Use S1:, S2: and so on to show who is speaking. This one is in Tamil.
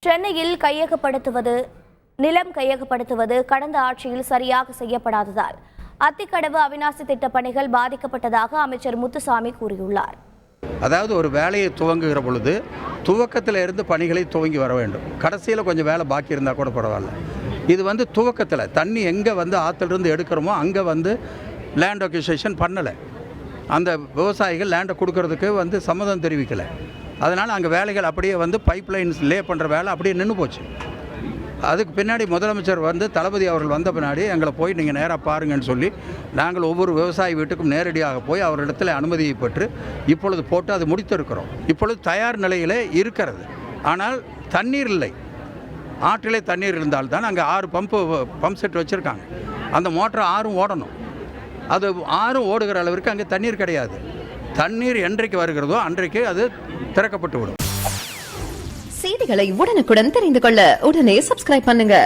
S1: சென்னையில் நிலம் கையகப்படுத்துவது கடந்த ஆட்சியில் சரியாக செய்யப்படாததால் அத்திக்கடவு அவிநாசி திட்ட பணிகள் பாதிக்கப்பட்டதாக அமைச்சர் முத்துசாமி கூறியுள்ளார்.
S2: அதாவது ஒரு வேலையை துவங்குகிற பொழுது துவக்கத்தில் இருந்து பணிகளை துவங்கி வர வேண்டும். கடைசியில் கொஞ்சம் வேலை பாக்கி இருந்தால் கூட பரவாயில்ல. இது துவக்கத்தில் தண்ணி எங்கே ஆற்றிலிருந்து எடுக்கிறோமோ அங்கே லேண்ட் அக்விசிஷன் பண்ணலை. அந்த விவசாயிகள் லேண்டை கொடுக்கறதுக்கு சம்மதம் தெரிவிக்கலை. அதனால் அங்கே வேலைகள் அப்படியே பைப் லைன்ஸ் லே பண்ணுற வேலை அப்படியே நின்று போச்சு. அதுக்கு பின்னாடி முதலமைச்சர் தளபதி அவர்கள் வந்த பின்னாடி எங்களை போய் நீங்கள் நேராக பாருங்கன்னு சொல்லி நாங்கள் ஒவ்வொரு விவசாயி வீட்டுக்கும் நேரடியாக போய் அவரிடத்தில் அனுமதியை பெற்று இப்பொழுது போட்டு அது முடித்திருக்கிறோம். இப்பொழுது தயார் நிலையிலே இருக்கிறது. ஆனால் தண்ணீர் இல்லை. ஆற்றிலே தண்ணீர் இருந்தால்தான் அங்கே 6 பம்ப் செட் வச்சுருக்காங்க. அந்த மோட்டர் 6ம் ஓடணும். அது 6ம் ஓடுகிற அளவிற்கு அங்கே தண்ணீர் கிடையாது. தண்ணீர் என்றைக்கு வருகிறதோ அன்றைக்கு அது திறக்கப்பட்டு விடும்.
S3: செய்திகளை உடனுக்குடன் தெரிந்து கொள்ள உடனே சப்ஸ்கிரைப் பண்ணுங்க.